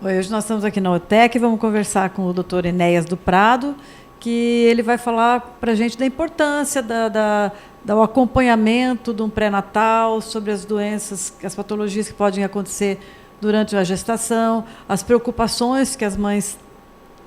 Hoje nós estamos aqui na OTEC e vamos conversar com o Dr. Enéas do Prado, que ele vai falar para a gente da importância do acompanhamento de um pré-natal, sobre as doenças, as patologias que podem acontecer durante a gestação, as preocupações que as mães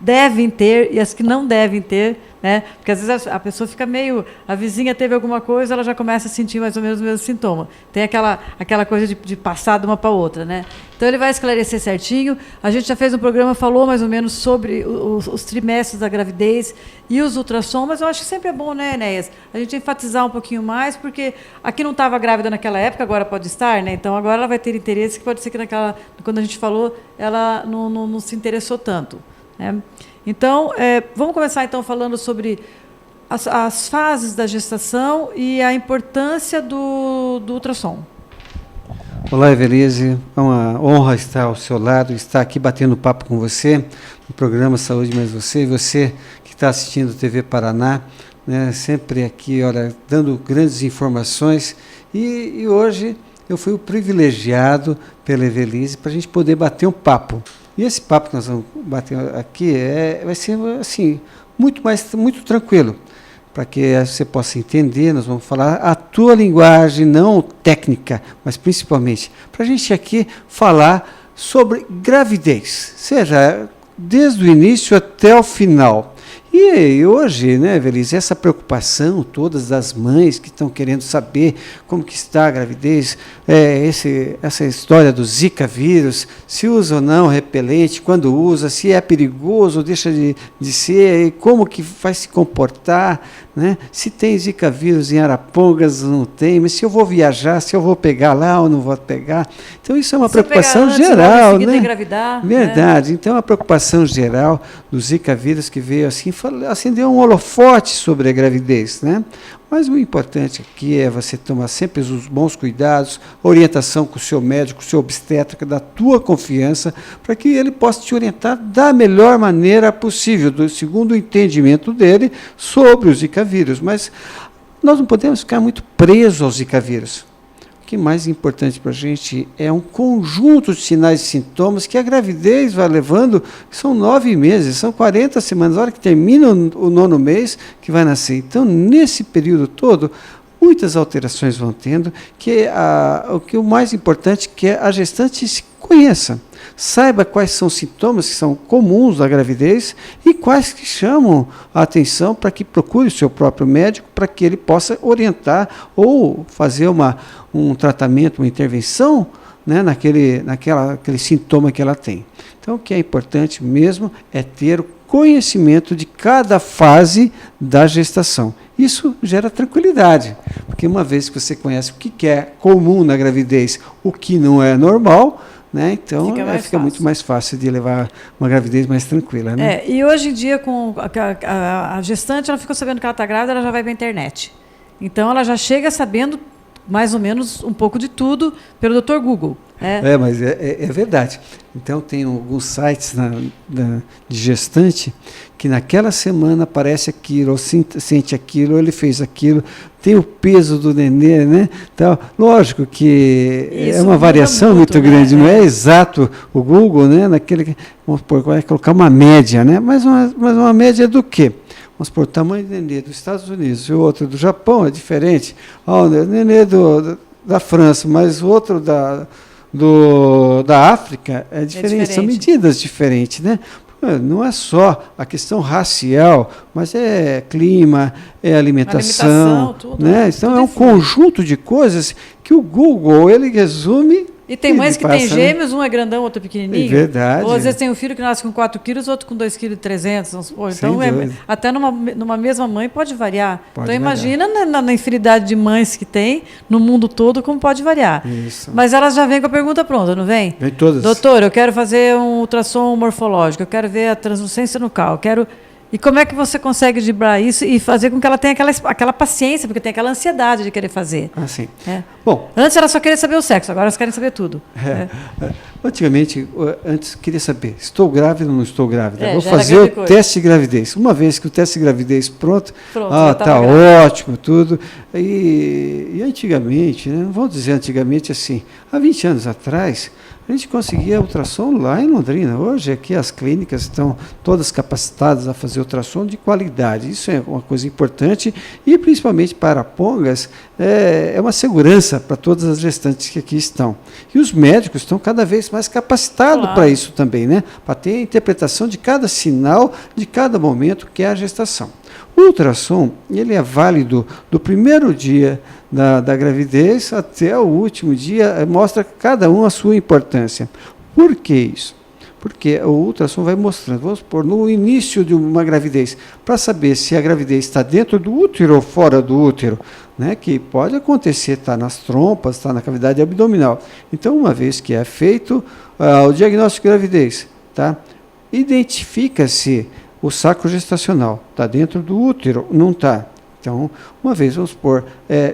devem ter e as que não devem ter, né? Porque às vezes a pessoa fica meio... A vizinha teve alguma coisa, ela já começa a sentir mais ou menos o mesmo sintoma. Tem aquela coisa de passar de uma para outra, né? Então ele vai esclarecer certinho. A gente já fez um programa, falou mais ou menos sobre os trimestres da gravidez e os ultrassom, mas eu acho que sempre é bom, né, Enéas? A gente enfatizar um pouquinho mais, porque aqui não estava grávida naquela época, agora pode estar, né? Então agora ela vai ter interesse, que pode ser que quando a gente falou, ela não se interessou tanto. Então, vamos começar então falando sobre as fases da gestação e a importância do ultrassom. Olá, Evelise, é uma honra estar ao seu lado, estar aqui batendo papo com você, no programa Saúde Mais Você, e você que está assistindo TV Paraná, né, sempre aqui, olha, dando grandes informações, e hoje eu fui o privilegiado pela Evelise para a gente poder bater um papo. E esse papo que nós vamos bater aqui vai ser assim, muito tranquilo, para que você possa entender. Nós vamos falar a tua linguagem, não técnica, mas principalmente para a gente aqui falar sobre gravidez, seja desde o início até o final. E hoje, né, Evelise, essa preocupação todas das mães que estão querendo saber como que está a gravidez, essa história do Zika vírus, se usa ou não repelente, quando usa, se é perigoso, deixa de ser, e como que vai se comportar, né? Se tem Zika vírus em Arapongas, não tem, mas se eu vou viajar, se eu vou pegar lá ou não vou pegar. Então isso é uma preocupação geral, né? Engravidar, verdade, né? Então é uma preocupação geral do Zika vírus que veio assim, acendeu um holofote sobre a gravidez, né? Mas o importante aqui é você tomar sempre os bons cuidados, orientação com o seu médico, com o seu obstetra, da tua confiança, para que ele possa te orientar da melhor maneira possível, segundo o entendimento dele sobre o Zika vírus. Mas nós não podemos ficar muito presos ao Zika vírus. O que é mais importante para a gente é um conjunto de sinais e sintomas que a gravidez vai levando, são 9 meses, são 40 semanas, a hora que termina o 9º mês que vai nascer. Então, nesse período todo, muitas alterações vão tendo, o mais importante é que a gestante se conheça, saiba quais são os sintomas que são comuns da gravidez e quais que chamam a atenção, para que procure o seu próprio médico, para que ele possa orientar ou fazer um tratamento, uma intervenção, né, naquele sintoma que ela tem. Então, o que é importante mesmo é ter o conhecimento de cada fase da gestação. Isso gera tranquilidade, porque uma vez que você conhece o que é comum na gravidez, o que não é normal, né, então fica muito mais fácil de levar uma gravidez mais tranquila, né? E hoje em dia, com a gestante, ela ficou sabendo que ela está grávida, ela já vai para a internet. Então, ela já chega sabendo mais ou menos um pouco de tudo pelo Dr. Google. Mas é verdade. Então, tem alguns sites de gestante que naquela semana aparece aquilo, ou sente aquilo, ou ele fez aquilo, tem o peso do nenê, né? Então, lógico que isso é uma variação muito grande, né? Não é exato o Google, né? Vamos supor, vai colocar uma média, né? Mas uma média do quê? Vamos supor, o tamanho do nenê dos Estados Unidos e o outro do Japão é diferente. O nenê da França, mas o outro da África é diferente. São medidas diferentes, né? Não é só a questão racial, mas é clima, é alimentação, tudo, né? Então tudo é um conjunto de coisas que o Google ele resume. E tem mães que têm gêmeos, um é grandão, outro é pequenininho. É verdade. Ou às vezes tem um filho que nasce com 4 quilos, outro com 2,3 kg. Então, até numa mesma mãe pode variar. Então, imagina na infinidade de mães que tem no mundo todo, como pode variar. Isso. Mas elas já vêm com a pergunta pronta, não vem? Vem todas. Doutor, eu quero fazer um ultrassom morfológico, eu quero ver a translucência nucal, eu quero... E como é que você consegue driblar isso e fazer com que ela tenha aquela paciência, porque tem aquela ansiedade de querer fazer? Sim. Bom, Antes ela só queria saber o sexo, agora elas querem saber tudo. antigamente, antes queria saber, estou grávida ou não estou grávida? Vou já era fazer o grande coisa. teste de gravidez. Uma vez que o teste de gravidez pronto, já tá tava grávida. ótimo, tudo. E antigamente, né, não vou dizer antigamente assim, há 20 anos atrás, a gente conseguia ultrassom lá em Londrina. Hoje aqui as clínicas estão todas capacitadas a fazer ultrassom de qualidade. Isso é uma coisa importante e principalmente para Pongas é uma segurança para todas as gestantes que aqui estão. E os médicos estão cada vez mais capacitados para isso também, né? Para ter a interpretação de cada sinal, de cada momento que é a gestação. O ultrassom, ele é válido do primeiro dia da gravidez até o último dia, mostra cada um a sua importância. Por que isso? Porque o ultrassom vai mostrando, vamos supor, no início de uma gravidez, para saber se a gravidez está dentro do útero ou fora do útero, né, que pode acontecer, está nas trompas, está na cavidade abdominal. Então, uma vez que é feito o diagnóstico de gravidez, tá, identifica-se o saco gestacional, está dentro do útero, não está. Então, uma vez, vamos supor,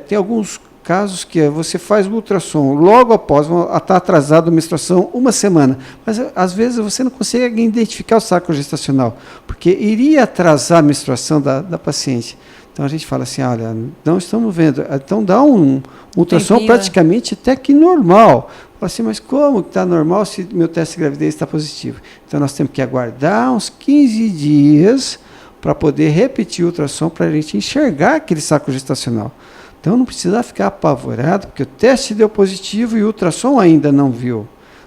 tem alguns casos que você faz o ultrassom logo após estar atrasado a menstruação, uma semana, mas às vezes você não consegue identificar o saco gestacional, porque iria atrasar a menstruação da paciente. Então a gente fala assim, olha, não estamos vendo, então dá um ultrassom praticamente até que normal. Fala assim, mas como que está normal se meu teste de gravidez está positivo? Então nós temos que aguardar uns 15 dias para poder repetir o ultrassom para a gente enxergar aquele saco gestacional. Então não precisa ficar apavorado, porque o teste deu positivo e o ultrassom ainda não viu.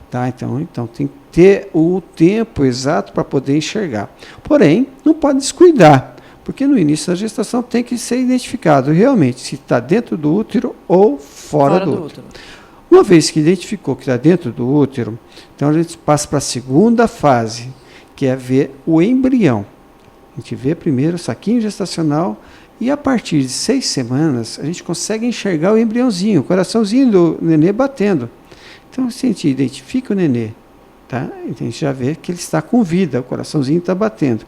Tá? Então tem que ter o tempo exato para poder enxergar. Porém, não pode descuidar, porque no início da gestação tem que ser identificado realmente se está dentro do útero ou fora do útero. Uma vez que identificou que está dentro do útero, então a gente passa para a segunda fase, que é ver o embrião. A gente vê primeiro o saquinho gestacional e a partir de 6 semanas a gente consegue enxergar o embriãozinho, o coraçãozinho do nenê batendo. Então, se a gente identifica o nenê, tá? A gente já vê que ele está com vida, o coraçãozinho está batendo.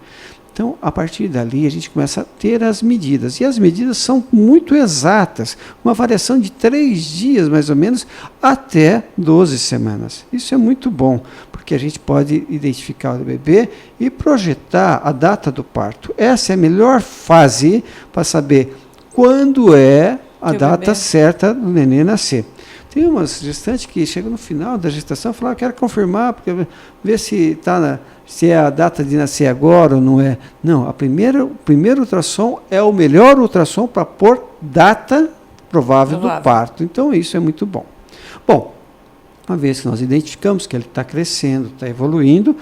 Então, a partir dali, a gente começa a ter as medidas. E as medidas são muito exatas. Uma variação de 3 dias, mais ou menos, até 12 semanas. Isso é muito bom, porque a gente pode identificar o bebê e projetar a data do parto. Essa é a melhor fase para saber quando é a data certa do neném nascer. Tem umas gestantes que chegam no final da gestação e falam, quero confirmar, porque ver se se é a data de nascer agora ou não é. Não, o primeiro ultrassom é o melhor ultrassom para pôr data provável do parto. Então, isso é muito bom. Bom, uma vez que nós identificamos que ele está crescendo, está evoluindo,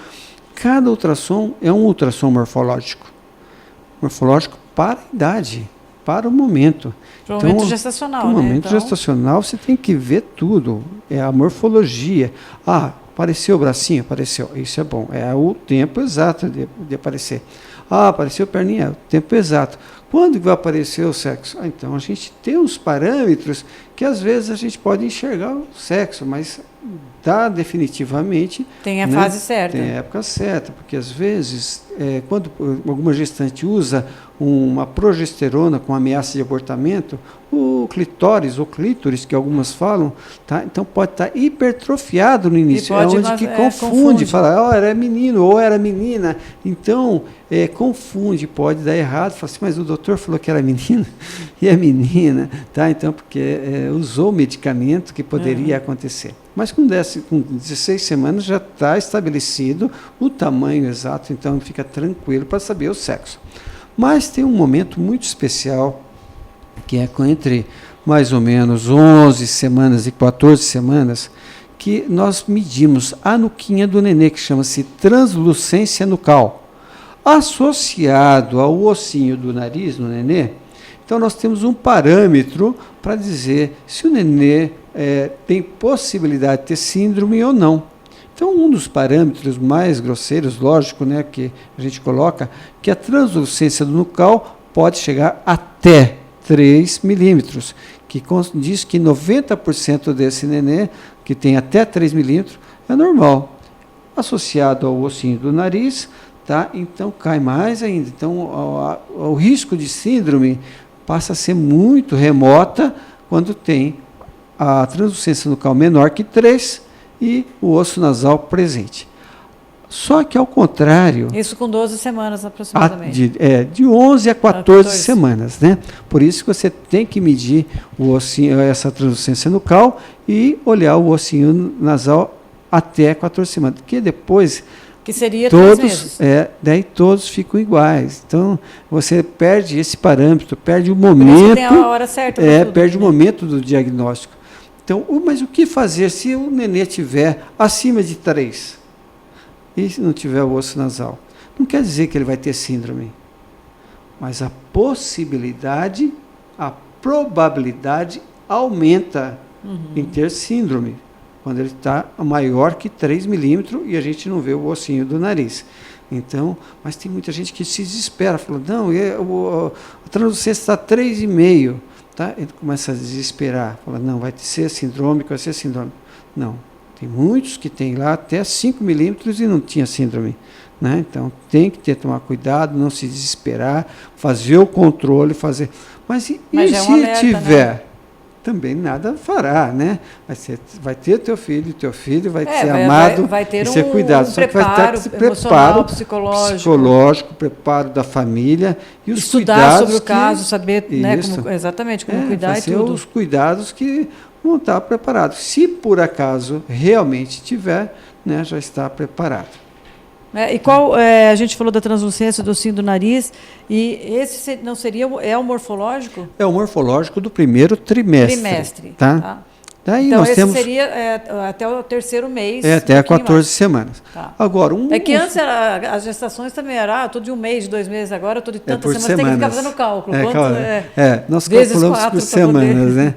cada ultrassom é um ultrassom morfológico. Morfológico para a idade, para o momento. Para o momento gestacional, no momento gestacional você tem que ver tudo. É a morfologia. Apareceu o bracinho? Apareceu. Isso é bom. É o tempo exato de aparecer. Apareceu a perninha? É o tempo exato. Quando vai aparecer o sexo? Então, a gente tem uns parâmetros que, às vezes, a gente pode enxergar o sexo, mas definitivamente... Tem a fase certa. Tem a época certa, porque, às vezes, quando alguma gestante usa uma progesterona com ameaça de abortamento, o clitóris, ou clítoris, que algumas falam, tá? Então pode estar hipertrofiado no início, é onde que confunde, fala, era menino ou era menina, então confunde, pode dar errado, fala assim, mas o doutor falou que era menino e é menina, tá? Então porque usou o medicamento que poderia acontecer. Mas com 16 semanas já está estabelecido o tamanho exato, então fica tranquilo para saber o sexo. Mas tem um momento muito especial, que é entre mais ou menos 11 semanas e 14 semanas, que nós medimos a nuquinha do nenê, que chama-se translucência nucal. Associado ao ossinho do nariz no nenê, então nós temos um parâmetro para dizer se o nenê tem possibilidade de ter síndrome ou não. Então, um dos parâmetros mais grosseiros, lógico, né, que a gente coloca, que a translucência do nucal pode chegar até 3 milímetros, que diz que 90% desse nenê, que tem até 3 milímetros, é normal. Associado ao ossinho do nariz, tá? Então cai mais ainda. Então, o risco de síndrome passa a ser muito remota quando tem a translucência nucal menor que 3 e o osso nasal presente. Só que, ao contrário... Isso com 12 semanas aproximadamente. De 11 a 14 semanas, né? Por isso que você tem que medir o ossinho, essa translucência nucal e olhar o ossinho nasal até 14 semanas. Porque depois... Que seria todos, 3 meses. Daí todos ficam iguais. Então, você perde esse parâmetro, perde o momento... Tem a hora certa. Perde o momento do diagnóstico. Então, mas o que fazer se o nenê tiver acima de 3? E se não tiver o osso nasal? Não quer dizer que ele vai ter síndrome, mas a possibilidade, a probabilidade aumenta em ter síndrome, quando ele está maior que 3 milímetros e a gente não vê o ossinho do nariz. Então, mas tem muita gente que se desespera, fala, não, a translucência está 3,5, tá? Ele começa a desesperar, fala, não, vai ser sindrômico, vai ser sindrômico. Não. Tem muitos que têm lá até 5 milímetros e não tinha síndrome, né? Então, tem que tomar cuidado, não se desesperar, fazer o controle, fazer... Mas se alerta, tiver, né? Também nada fará, né? Vai ter teu filho vai ser amado, vai ter ser cuidado. Só que vai ter preparo psicológico, preparo da família e os estudar cuidados sobre o caso, saber, né, como cuidar e tudo. Os cuidados que vão estar preparados. Se por acaso realmente tiver, né, já está preparado. E qual, a gente falou da translucência do ossinho do nariz, e esse não seria, o morfológico? É o morfológico do primeiro trimestre. Tá? Daí então, nós esse temos seria até o 3º mês. Até 14 semanas. Tá. Agora, que antes as gestações também eram, estou de 1 mês, de 2 meses agora, estou de tantas semanas, tem que ficar fazendo cálculo. Nós calculamos por semanas, né?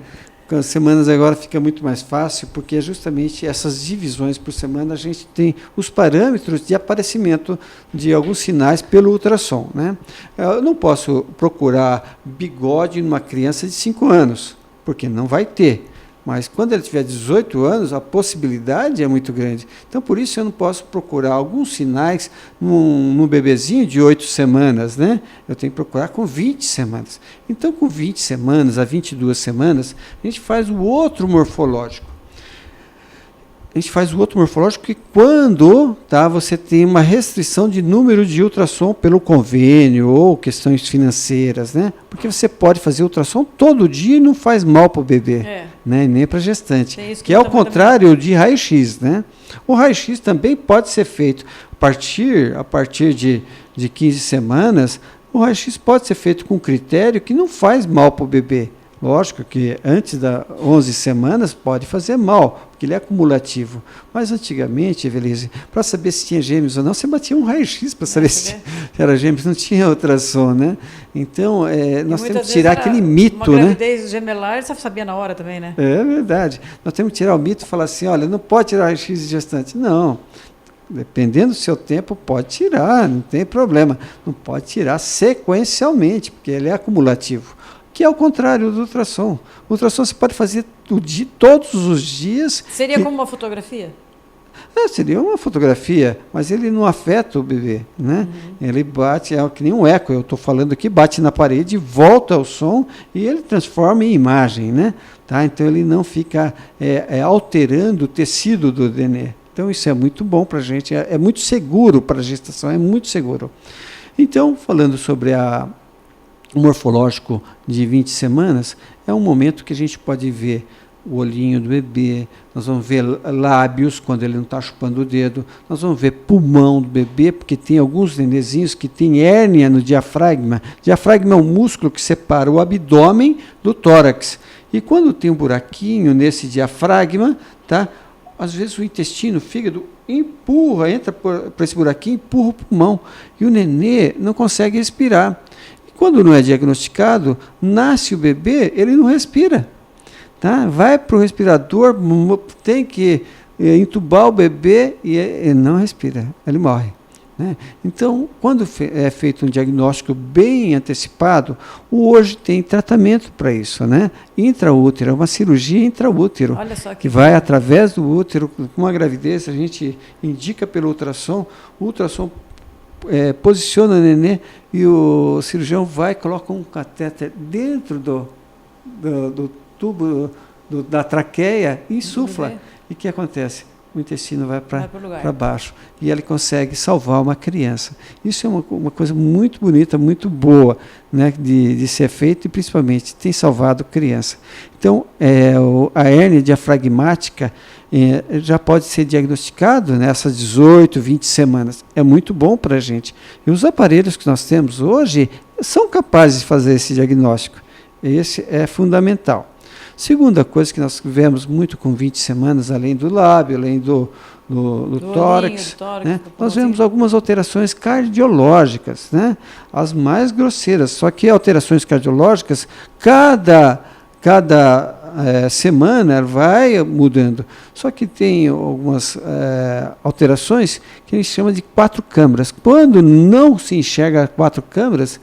Com as semanas agora fica muito mais fácil, porque justamente essas divisões por semana a gente tem os parâmetros de aparecimento de alguns sinais pelo ultrassom, né? Eu não posso procurar bigode numa criança de 5 anos, porque não vai ter. Mas quando ele tiver 18 anos, a possibilidade é muito grande. Então, por isso, eu não posso procurar alguns sinais num bebezinho de 8 semanas, né? Eu tenho que procurar com 20 semanas. Então, com 20 semanas a 22 semanas, a gente faz o outro morfológico. Que quando você tem uma restrição de número de ultrassom pelo convênio ou questões financeiras, né? Porque você pode fazer ultrassom todo dia e não faz mal para o bebê, né? Nem para a gestante, que é o contrário de raio-x, né? O raio-x também pode ser feito a partir de 15 semanas, o raio-x pode ser feito com critério que não faz mal para o bebê. Lógico que antes das 11 semanas pode fazer mal, porque ele é acumulativo. Mas antigamente, Evelise, para saber se tinha gêmeos ou não, você batia um raio-x para saber se era gêmeos, não tinha ultrassom, né? Então, nós temos que tirar aquele mito, uma gravidez gemelar, você sabia na hora também, né? É verdade. Nós temos que tirar o mito e falar assim, olha, não pode tirar raio-x de gestante. Não. Dependendo do seu tempo, pode tirar, não tem problema. Não pode tirar sequencialmente, porque ele é acumulativo. Que é o contrário do ultrassom. O ultrassom você pode fazer todos os dias. Seria como uma fotografia? Seria uma fotografia, mas ele não afeta o bebê, né? Ele bate, que nem um eco, eu estou falando aqui, bate na parede, volta ao som e ele transforma em imagem, né? Tá? Então ele não fica alterando o tecido do nenê. Então isso é muito bom para a gente, é muito seguro para a gestação, é muito seguro. Então, falando sobre o morfológico de 20 semanas, é um momento que a gente pode ver o olhinho do bebê, nós vamos ver lábios quando ele não está chupando o dedo, nós vamos ver pulmão do bebê, porque tem alguns nenenzinhos que têm hérnia no diafragma. Diafragma é um músculo que separa o abdômen do tórax. E quando tem um buraquinho nesse diafragma, tá? Às vezes o intestino, o fígado, entra por esse buraquinho, empurra o pulmão. E o nenê não consegue respirar. Quando não é diagnosticado, nasce o bebê, ele não respira. Tá? Vai para o respirador, tem que entubar o bebê e ele não respira, ele morre. Né? Então, quando é feito um diagnóstico bem antecipado, hoje tem tratamento para isso, né? Intraútero, é uma cirurgia intraútero, que vai através do útero, com uma gravidez, a gente indica pelo ultrassom, o ultrassom posiciona o nenê e o cirurgião vai e coloca um catéter dentro do tubo da traqueia e insufla. E o que acontece? O intestino vai para baixo e ele consegue salvar uma criança. Isso é uma coisa muito bonita, muito boa, né, de ser feito, e principalmente tem salvado criança. Então, a hérnia diafragmática já pode ser diagnosticado nessas 18, 20 semanas. É muito bom para a gente. E os aparelhos que nós temos hoje são capazes de fazer esse diagnóstico. Esse é fundamental. Segunda coisa que nós vemos muito com 20 semanas, além do lábio, além do tórax, né? Nós vemos algumas alterações cardiológicas, né? As mais grosseiras. Só que alterações cardiológicas, cada semana vai mudando. Só que tem algumas alterações que a gente chama de 4 câmaras. Quando não se enxerga 4 câmaras,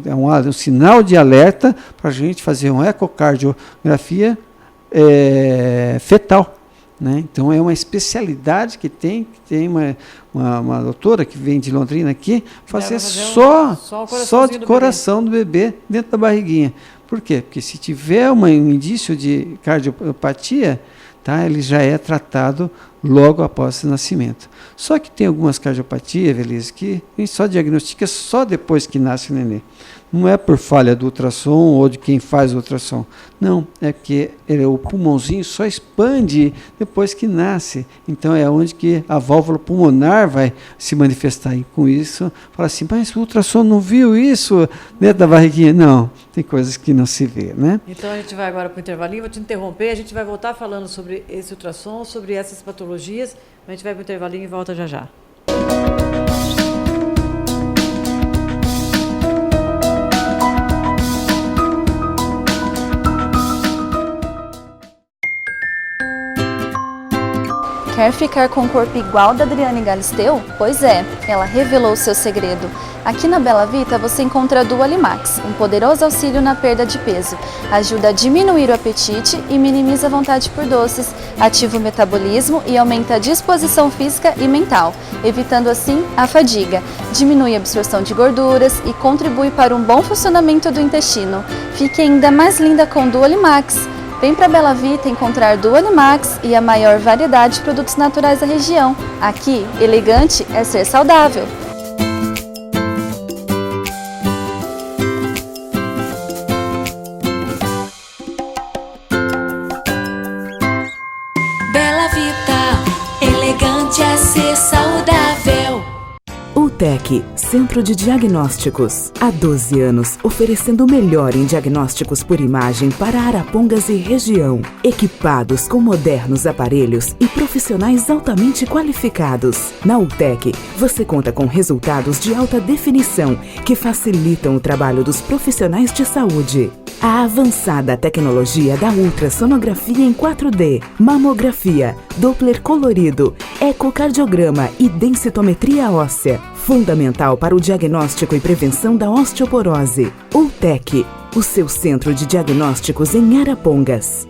é um sinal de alerta para a gente fazer uma ecocardiografia fetal. Né? Então, é uma especialidade que tem uma doutora que vem de Londrina aqui, fazer só de coração do bebê dentro da barriguinha. Por quê? Porque se tiver um indício de cardiopatia, tá, ele já é tratado logo após o nascimento. Só que tem algumas cardiopatias, Evelise, que a gente só diagnostica só depois que nasce o nenê. Não é por falha do ultrassom ou de quem faz o ultrassom. Não, é porque o pulmãozinho só expande depois que nasce. Então é onde que a válvula pulmonar vai se manifestar. E com isso, fala assim, mas o ultrassom não viu isso dentro da barriguinha? Não, tem coisas que não se vê, né? Então a gente vai agora para o intervalinho, vou te interromper, a gente vai voltar falando sobre esse ultrassom, sobre essas patologias, a gente vai para o intervalinho e volta já já. Quer ficar com o corpo igual da Adriane Galisteu? Pois é, ela revelou o seu segredo. Aqui na Bela Vita você encontra a Dualimax, um poderoso auxílio na perda de peso. Ajuda a diminuir o apetite e minimiza a vontade por doces, ativa o metabolismo e aumenta a disposição física e mental, evitando assim a fadiga. Diminui a absorção de gorduras e contribui para um bom funcionamento do intestino. Fique ainda mais linda com Dualimax. Vem para Bela Vita encontrar Dualimax e a maior variedade de produtos naturais da região. Aqui, elegante é ser saudável. Bela Vita, elegante é ser saudável. UTEC, Centro de Diagnósticos. Há 12 anos, oferecendo o melhor em diagnósticos por imagem para Arapongas e região. Equipados com modernos aparelhos e profissionais altamente qualificados. Na UTEC, você conta com resultados de alta definição que facilitam o trabalho dos profissionais de saúde. A avançada tecnologia da ultrassonografia em 4D, mamografia, Doppler colorido, ecocardiograma e densitometria óssea. Fundamental para o diagnóstico e prevenção da osteoporose. UTEC, o seu centro de diagnósticos em Arapongas.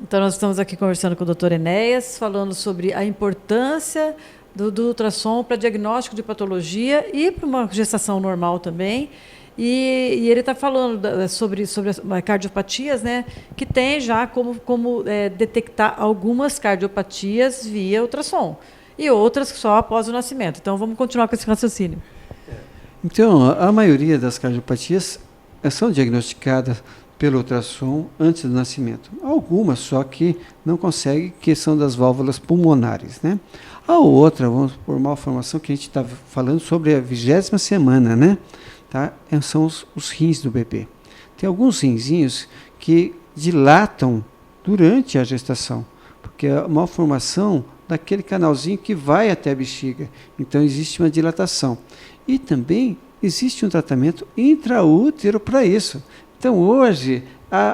Então, nós estamos aqui conversando com o Dr. Enéas, falando sobre a importância do ultrassom para diagnóstico de patologia e para uma gestação normal também. E ele está falando sobre as cardiopatias, né, que tem já como detectar algumas cardiopatias via ultrassom e outras só após o nascimento. Então, vamos continuar com esse raciocínio. Então, a maioria das cardiopatias são diagnosticadas pelo ultrassom antes do nascimento. Algumas só que não conseguem, que são das válvulas pulmonares, né? A outra, vamos por malformação, que a gente está falando sobre a 20ª semana, né? Tá? São os rins do bebê. Tem alguns rinzinhos que dilatam durante a gestação, porque é a malformação daquele canalzinho que vai até a bexiga. Então, existe uma dilatação. E também existe um tratamento intraútero para isso. Então, hoje,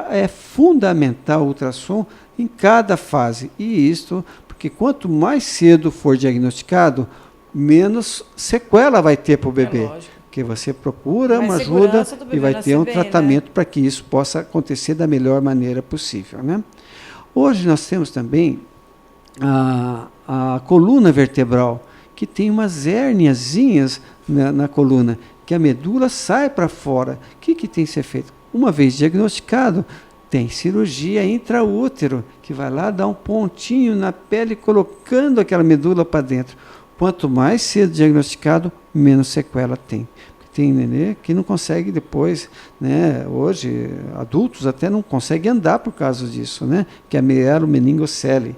é fundamental o ultrassom em cada fase. E isto, porque quanto mais cedo for diagnosticado, menos sequela vai ter para o bebê. Porque você procura uma ajuda e vai ter um tratamento, né, para que isso possa acontecer da melhor maneira possível, né? Hoje nós temos também a coluna vertebral, que tem umas hérniazinhas na coluna, que a medula sai para fora. O que tem que ser feito? Uma vez diagnosticado, tem cirurgia intraútero, que vai lá dar um pontinho na pele, colocando aquela medula para dentro. Quanto mais cedo diagnosticado, menos sequela tem. Tem nenê que não consegue depois, né? Hoje, adultos até não conseguem andar por causa disso, né? Que é a mielomeningocele,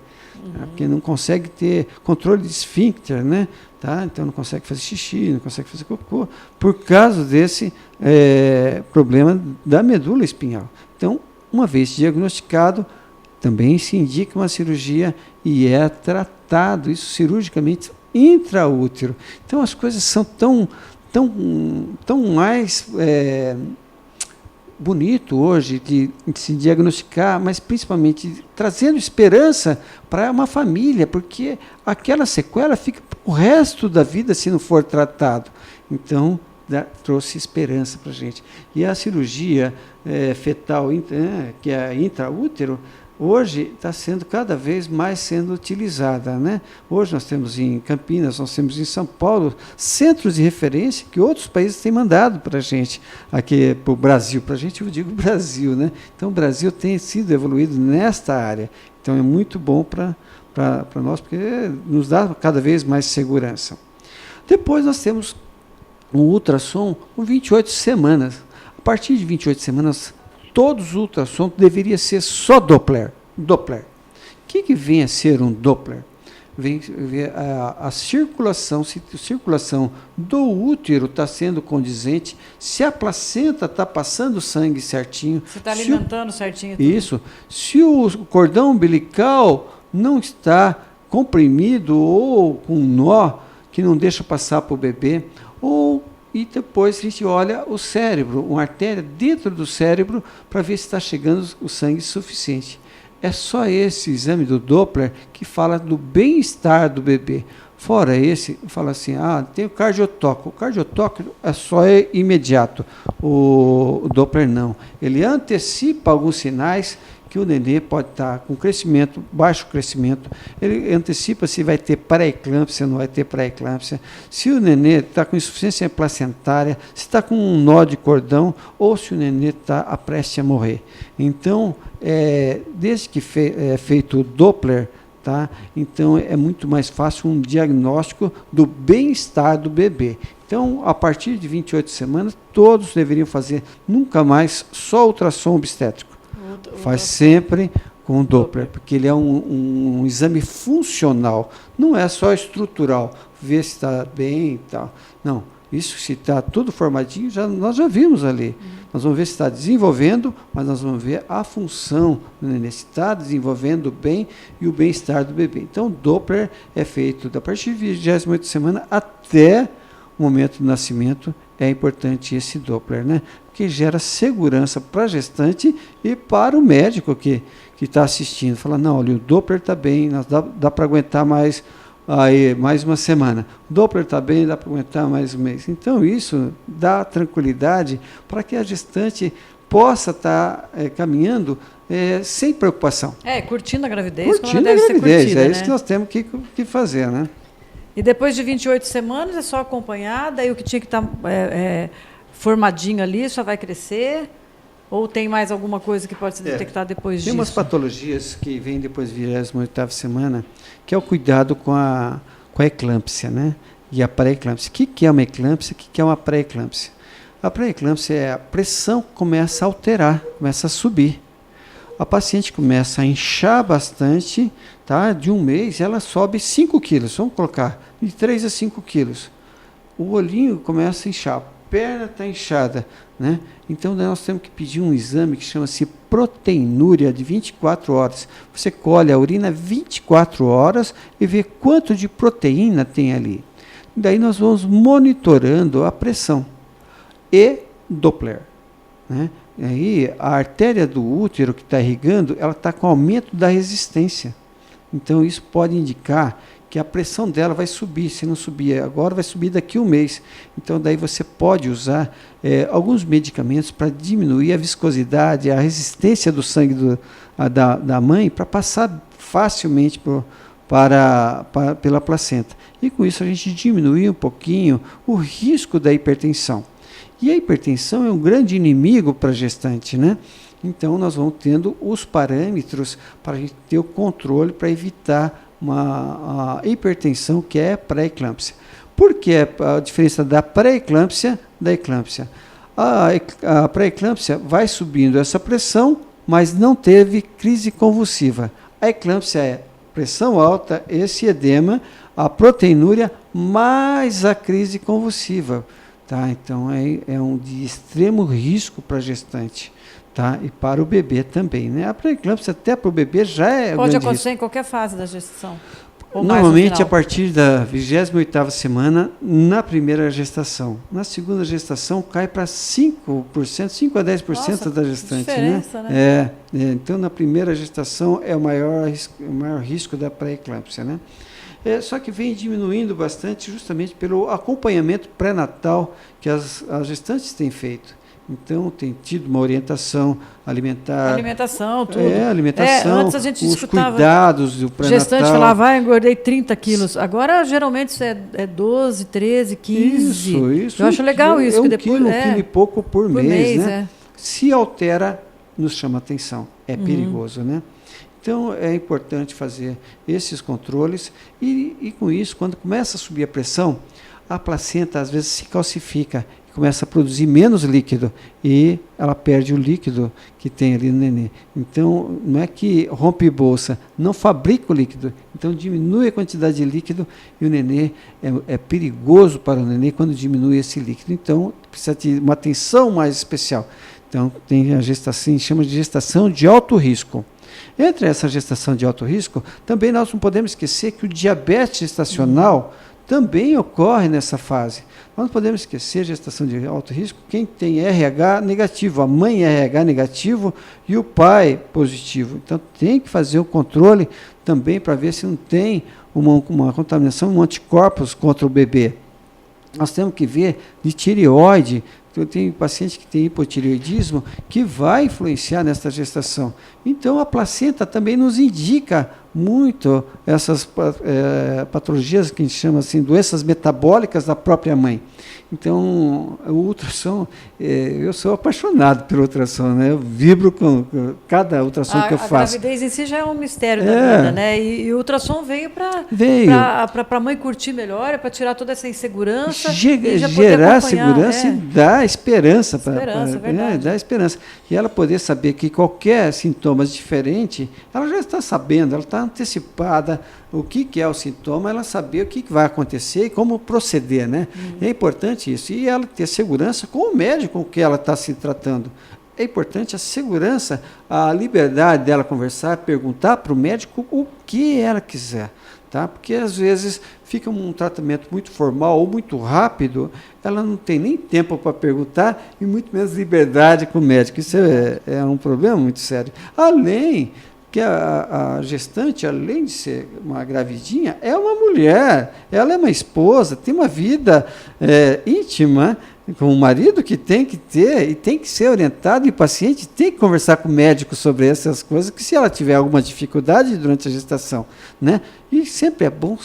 porque não consegue ter controle de esfíncter, né? Tá? Então não consegue fazer xixi, não consegue fazer cocô, por causa desse problema da medula espinhal. Então, uma vez diagnosticado, também se indica uma cirurgia e é tratado isso cirurgicamente intraútero. Então as coisas são tão mais bonito hoje de se diagnosticar, mas principalmente trazendo esperança para uma família, porque aquela sequela fica o resto da vida se não for tratado. Então, trouxe esperança para a gente. E a cirurgia fetal, que é intraútero, hoje está sendo cada vez mais sendo utilizada, né? Hoje nós temos em Campinas, nós temos em São Paulo, centros de referência que outros países têm mandado para a gente, aqui para o Brasil. Para a gente, eu digo Brasil, né? Então o Brasil tem sido evoluído nesta área. Então é muito bom para nós, porque nos dá cada vez mais segurança. Depois nós temos um ultrassom com 28 semanas. A partir de 28 semanas, todos os ultrassons deveriam ser só Doppler. Doppler. O que vem a ser um Doppler? Vem a circulação, se a circulação do útero está sendo condizente, se a placenta está passando sangue certinho. Você está alimentando certinho. Tudo. Isso. Se o cordão umbilical não está comprimido ou com um nó que não deixa passar para o bebê, e depois a gente olha o cérebro, uma artéria dentro do cérebro, para ver se está chegando o sangue suficiente. É só esse exame do Doppler que fala do bem-estar do bebê. Fora esse, fala assim, tem o cardiotóquio. O cardiotóquio é só imediato. O Doppler não. Ele antecipa alguns sinais que o nenê pode estar com crescimento, baixo crescimento, ele antecipa se vai ter pré-eclâmpsia, não vai ter pré-eclâmpsia, se o nenê está com insuficiência placentária, se está com um nó de cordão, ou se o nenê está prestes a morrer. Então, desde que é feito o Doppler, tá? Então é muito mais fácil um diagnóstico do bem-estar do bebê. Então, a partir de 28 semanas, todos deveriam fazer nunca mais só ultrassom obstétrico. Faz sempre com o Doppler, porque ele é um exame funcional, não é só estrutural, ver se está bem e tal. Não, isso se está tudo formadinho, nós já vimos ali. Nós vamos ver se está desenvolvendo, mas nós vamos ver a função do nenê, se está desenvolvendo bem e o bem-estar do bebê. Então, o Doppler é feito da partir de 28 semana até o momento do nascimento. É importante esse Doppler, né? Que gera segurança para a gestante e para o médico que está assistindo. Fala, não, olha, o Doppler está bem, dá para aguentar mais uma semana. O Doppler está bem, dá para aguentar mais um mês. Então, isso dá tranquilidade para que a gestante possa estar caminhando sem preocupação. Curtindo a gravidez. Curtindo a gravidez, é isso que nós temos que fazer, né? E depois de 28 semanas é só acompanhar, daí o que tinha que estar formadinho ali só vai crescer? Ou tem mais alguma coisa que pode ser detectada depois disso? Tem umas patologias que vêm depois da 28ª semana, que é o cuidado com a eclâmpsia, né? E a pré-eclâmpsia. O que é uma eclâmpsia? O que é uma pré-eclâmpsia? A pré-eclâmpsia é a pressão que começa a alterar, começa a subir. A paciente começa a inchar bastante, tá? De um mês ela sobe 5 quilos, vamos colocar, de 3 a 5 quilos. O olhinho começa a inchar, a perna está inchada, né? Então nós temos que pedir um exame que chama-se proteinúria de 24 horas. Você colhe a urina 24 horas e vê quanto de proteína tem ali. Daí nós vamos monitorando a pressão e Doppler, né? E aí a artéria do útero que está irrigando, ela está com aumento da resistência. Então isso pode indicar que a pressão dela vai subir. Se não subir agora, vai subir daqui a um mês. Então daí você pode usar alguns medicamentos para diminuir a viscosidade, a resistência do sangue da mãe, para passar facilmente pela placenta. E com isso a gente diminui um pouquinho o risco da hipertensão. E a hipertensão é um grande inimigo para a gestante, né? Então nós vamos tendo os parâmetros para a gente ter o controle para evitar a hipertensão, que é pré-eclâmpsia. Por que a diferença da pré-eclâmpsia da eclâmpsia? A pré-eclâmpsia vai subindo essa pressão, mas não teve crise convulsiva. A eclâmpsia é pressão alta, esse edema, a proteinúria, mais a crise convulsiva. Tá? Então, é um de extremo risco para a gestante. Tá? E para o bebê também. Né? A pré-eclâmpsia até para o bebê já é Pode grande acontecer risco. em qualquer fase da gestação? Normalmente a partir da 28ª semana, na primeira gestação. Na segunda gestação cai para 5%, 5 a 10% Nossa, da gestante. diferença, né? Então, na primeira gestação é o maior risco da pré-eclâmpsia. Né? Só que vem diminuindo bastante justamente pelo acompanhamento pré-natal que as gestantes têm feito. Então, tem tido uma orientação alimentar. Alimentação, tudo. Alimentação, antes a gente os escutava cuidados do pré-natal. Gestante falava, engordei 30 quilos. Agora, geralmente, isso é 12, 13, 15. Isso. Eu acho legal isso. Um que depois, quilo e pouco por mês, né? É. Se altera, nos chama atenção. É perigoso, né? Então, é importante fazer esses controles e, com isso, quando começa a subir a pressão, a placenta, às vezes, se calcifica, começa a produzir menos líquido e ela perde o líquido que tem ali no nenê. Então, não é que rompe bolsa, não fabrica o líquido, então diminui a quantidade de líquido e o nenê é perigoso para o nenê quando diminui esse líquido. Então, precisa de uma atenção mais especial. Então, tem a gestação, chama de gestação de alto risco. Entre essa gestação de alto risco, também nós não podemos esquecer que o diabetes gestacional também ocorre nessa fase. Nós não podemos esquecer a gestação de alto risco, quem tem RH negativo, a mãe RH negativo e o pai positivo. Então, tem que fazer o controle também para ver se não tem uma contaminação, um anticorpos contra o bebê. Nós temos que ver de tireoide. Eu tenho paciente que tem hipotireoidismo que vai influenciar nesta gestação. Então, a placenta também nos indica muito essas patologias que a gente chama assim, doenças metabólicas da própria mãe. Então, o ultrassom, eu sou apaixonado pelo ultrassom, né? Eu vibro com cada ultrassom que eu faço. A gravidez em si já é um mistério da vida, né? E o ultrassom veio para a mãe curtir melhor, para tirar toda essa insegurança. Gerar segurança e dar esperança. Verdade. Dar esperança. E ela poder saber que qualquer sintoma diferente, ela já está sabendo, ela está antecipada o que é o sintoma, ela saber o que vai acontecer e como proceder, né? É importante isso. E ela ter segurança com o médico com o que ela está se tratando. É importante a segurança, a liberdade dela conversar, perguntar para o médico o que ela quiser. Tá? Porque às vezes fica um tratamento muito formal ou muito rápido, ela não tem nem tempo para perguntar e muito menos liberdade com o médico. Isso é um problema muito sério. Além que a gestante, além de ser uma gravidinha, é uma mulher, ela é uma esposa, tem uma vida íntima com o marido que tem que ter e tem que ser orientado, e o paciente tem que conversar com o médico sobre essas coisas, que se ela tiver alguma dificuldade durante a gestação, né? E sempre é bom,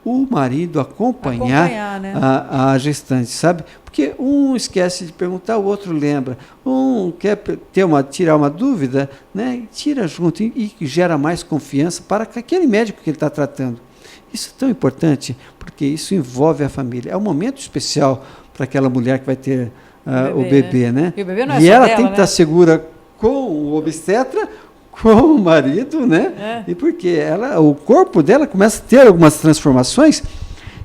o marido acompanhar né? a gestante, sabe? Porque um esquece de perguntar, o outro lembra. Um quer tirar uma dúvida, né? E tira junto e gera mais confiança para aquele médico que ele está tratando. Isso é tão importante, porque isso envolve a família. É um momento especial para aquela mulher que vai ter o bebê, né? E o bebê não é e só ela dela, tem que estar segura com o obstetra, com o marido, né? E porque o corpo dela começa a ter algumas transformações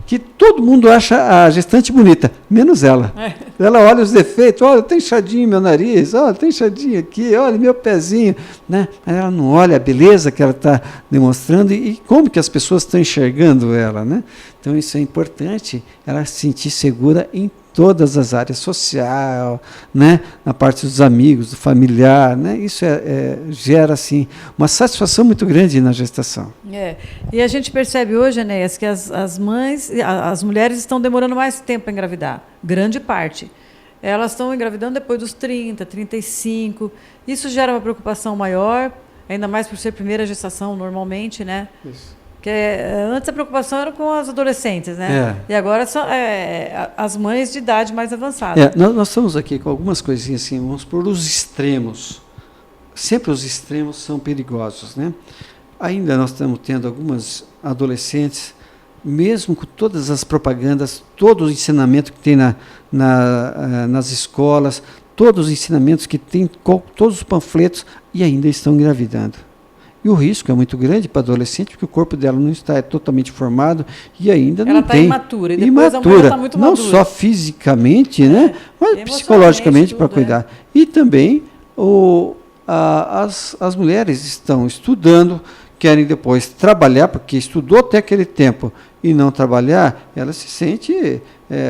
que todo mundo acha a gestante bonita, menos ela. Ela olha os defeitos, olha, tem inchadinho meu nariz, olha, tem inchadinho aqui, olha meu pezinho, né? Mas ela não olha a beleza que ela está demonstrando e como que as pessoas estão enxergando ela, né? Então isso é importante, ela se sentir segura em todas as áreas, social, né? Na parte dos amigos, do familiar, né? Isso gera assim uma satisfação muito grande na gestação. E a gente percebe hoje, Enéas, que as mães, as mulheres estão demorando mais tempo para engravidar, grande parte. Elas estão engravidando depois dos 30, 35. Isso gera uma preocupação maior, ainda mais por ser primeira gestação normalmente, né? Isso. Porque antes a preocupação era com as adolescentes, né? E agora são as mães de idade mais avançada. Nós estamos aqui com algumas coisinhas assim, vamos por os extremos. Sempre os extremos são perigosos, né? Ainda nós estamos tendo algumas adolescentes, mesmo com todas as propagandas, todo o ensinamento que tem nas escolas, todos os ensinamentos que tem, todos os panfletos, e ainda estão engravidando. E o risco é muito grande para a adolescente, porque o corpo dela não está totalmente formado e ainda não tem. Ela está imatura. E depois a mulher está muito não madura. Só fisicamente, né, mas psicologicamente para cuidar. E também as mulheres estão estudando, querem depois trabalhar, porque estudou até aquele tempo e não trabalhar, ela se sente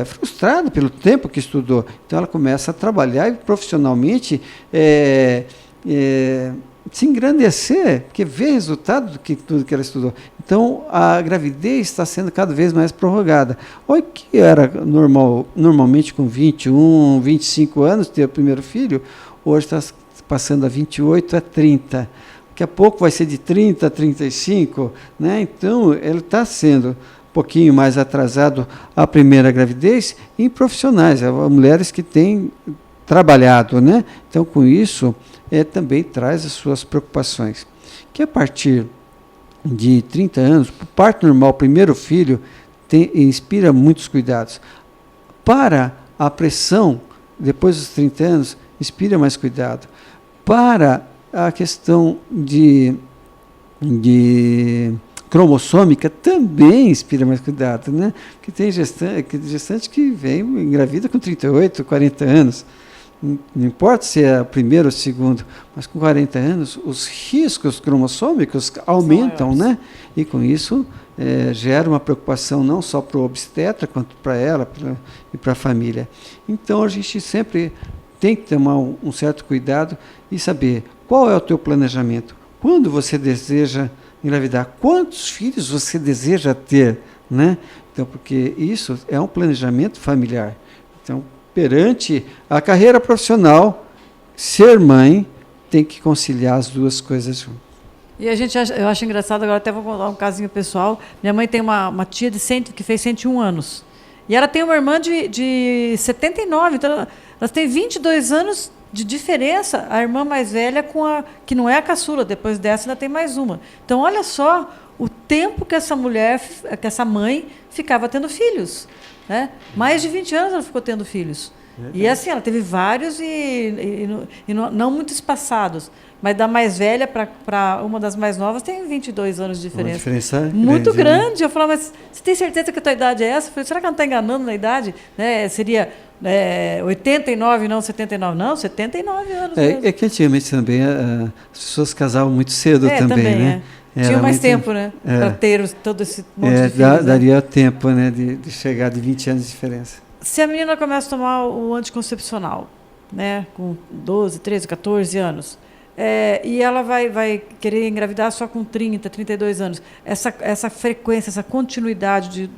frustrada pelo tempo que estudou. Então ela começa a trabalhar e profissionalmente se engrandecer, porque vê resultado de tudo que ela estudou. Então, a gravidez está sendo cada vez mais prorrogada. Olha que era normalmente com 21, 25 anos ter o primeiro filho, hoje está passando a 28 a 30. Daqui a pouco vai ser de 30 a 35, né? Então, ele está sendo um pouquinho mais atrasado a primeira gravidez em profissionais, mulheres que têm trabalhado, né? Então, com isso, também traz as suas preocupações. Que a partir de 30 anos, o parto normal, o primeiro filho, inspira muitos cuidados. Para a pressão, depois dos 30 anos, inspira mais cuidado. Para a questão de cromossômica, também inspira mais cuidado, né? Porque tem gestante que vem engravida com 38, 40 anos. Não importa se é o primeiro ou o segundo, mas com 40 anos, os riscos cromossômicos aumentam, né? E com isso gera uma preocupação não só para o obstetra, quanto para ela e para a família. Então, a gente sempre tem que tomar um certo cuidado e saber qual é o teu planejamento. Quando você deseja engravidar? Quantos filhos você deseja ter, né? Então, porque isso é um planejamento familiar. Então, perante a carreira profissional, ser mãe tem que conciliar as duas coisas juntas. E eu acho engraçado, agora até vou contar um casinho pessoal. Minha mãe tem uma tia que fez 101 anos. E ela tem uma irmã de 79, então elas têm 22 anos de diferença. A irmã mais velha que não é a caçula, depois dessa ainda tem mais uma. Então, olha só o tempo que que essa mãe ficava tendo filhos. Né? Mais de 20 anos ela ficou tendo filhos. E assim, ela teve vários e não muito espaçados. Mas da mais velha para uma das mais novas tem 22 anos de diferença. Uma diferença muito grande. Né? Eu falava, mas você tem certeza que a tua idade é essa? Eu falei, será que ela não está enganando na idade? Né? Seria 89, não 79. Não, 79 anos. É que antigamente também as pessoas casavam muito cedo também, né? Tinha mais tempo, né? Para ter todo esse monte de filhos. Daria tempo, né, de chegar de 20 anos de diferença. Se a menina começa a tomar o anticoncepcional, né, com 12, 13, 14 anos, e ela vai querer engravidar só com 30, 32 anos, essa frequência, essa continuidade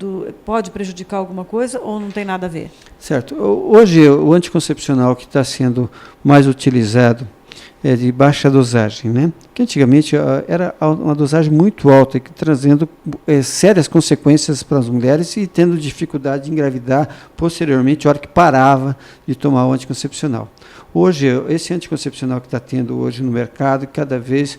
pode prejudicar alguma coisa ou não tem nada a ver? Certo. Hoje, o anticoncepcional que está sendo mais utilizado é de baixa dosagem, né? Que antigamente era uma dosagem muito alta, que trazendo sérias consequências para as mulheres e tendo dificuldade de engravidar posteriormente, a hora que parava de tomar o anticoncepcional. Hoje, esse anticoncepcional que está tendo hoje no mercado, cada vez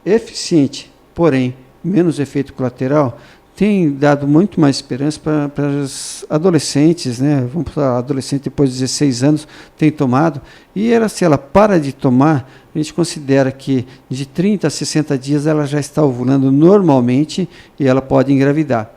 eficiente, porém menos efeito colateral, tem dado muito mais esperança para as adolescentes, né? Vamos falar, adolescente depois de 16 anos tem tomado, e se ela para de tomar, a gente considera que de 30 a 60 dias ela já está ovulando normalmente e ela pode engravidar.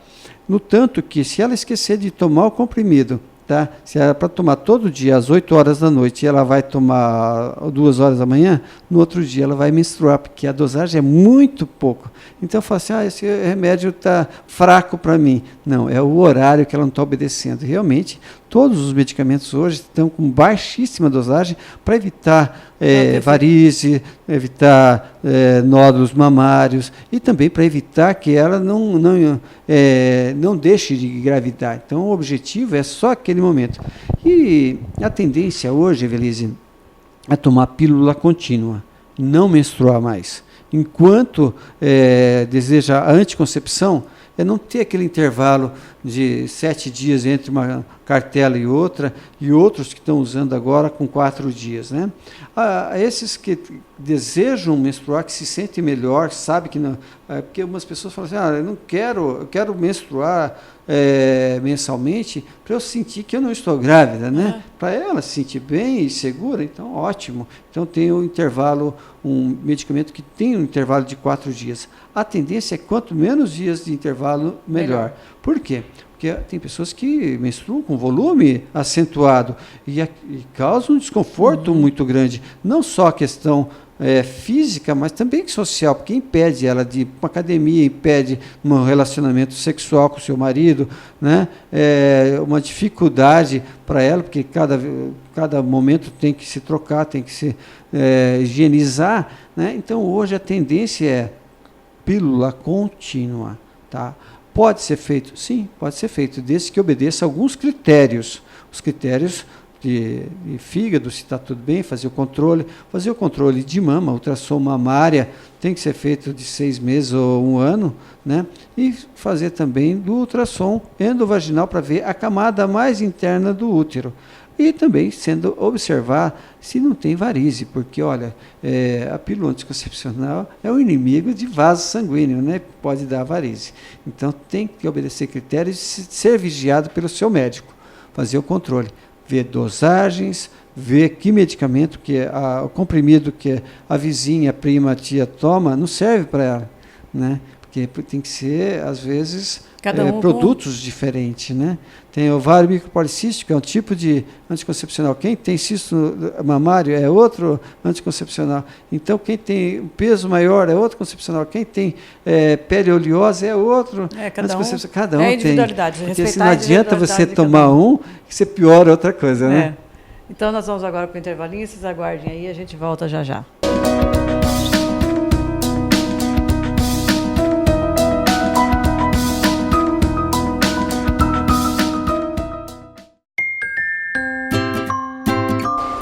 No tanto que, se ela esquecer de tomar o comprimido, tá? Se era para tomar todo dia às 8 horas da noite e ela vai tomar 2 horas da manhã, no outro dia ela vai menstruar, porque a dosagem é muito pouco. Então eu falo assim, esse remédio está fraco para mim. Não, é o horário que ela não está obedecendo. Realmente, todos os medicamentos hoje estão com baixíssima dosagem para evitar varize, evitar nódulos mamários e também para evitar que ela não deixe de engravidar. Então, o objetivo é só aquele momento. E a tendência hoje, Evelise, é tomar pílula contínua, não menstruar mais. enquanto deseja a anticoncepção, é não ter aquele intervalo de 7 dias entre uma cartela e outra, e outros que estão usando agora com 4 dias. Né? Esses que desejam menstruar, que se sentem melhor, sabem que não... porque algumas pessoas falam assim, eu quero menstruar mensalmente para eu sentir que eu não estou grávida, né? Para ela se sentir bem e segura, então ótimo. Então tem um intervalo, um medicamento que tem um intervalo de 4 dias. A tendência é quanto menos dias de intervalo, melhor. Por quê? Porque tem pessoas que menstruam com volume acentuado e causa um desconforto muito grande. Não só a questão física, mas também social, porque impede ela de ir para uma academia, impede um relacionamento sexual com o seu marido, né? Uma dificuldade para ela, porque cada momento tem que se trocar, tem que se higienizar. Né? Então, hoje a tendência é pílula contínua. Tá? Pode ser feito? Sim, pode ser feito, desde que obedeça a alguns critérios. Os critérios de fígado, se está tudo bem, fazer o controle de mama, ultrassom mamária, tem que ser feito de 6 meses ou 1 ano, né? E fazer também do ultrassom endovaginal para ver a camada mais interna do útero. E também observar se não tem varize, porque, olha, a pílula anticoncepcional é o inimigo de vaso sanguíneo, né? Pode dar varize. Então, tem que obedecer critérios e ser vigiado pelo seu médico, fazer o controle, ver dosagens, ver que medicamento, o comprimido que a vizinha, a prima, a tia toma, não serve para ela, né? Porque tem que ser, às vezes, produtos diferentes, né? Tem ovário micropolicístico, é um tipo de anticoncepcional. Quem tem cisto mamário é outro anticoncepcional. Então, quem tem um peso maior é outro concepcional. Quem tem pele oleosa é outro anticoncepcional. Cada um tem. Individualidade. Porque se não adianta você tomar um, que você piora outra coisa, né? Então, nós vamos agora para o intervalinho. Vocês aguardem aí, a gente volta já já.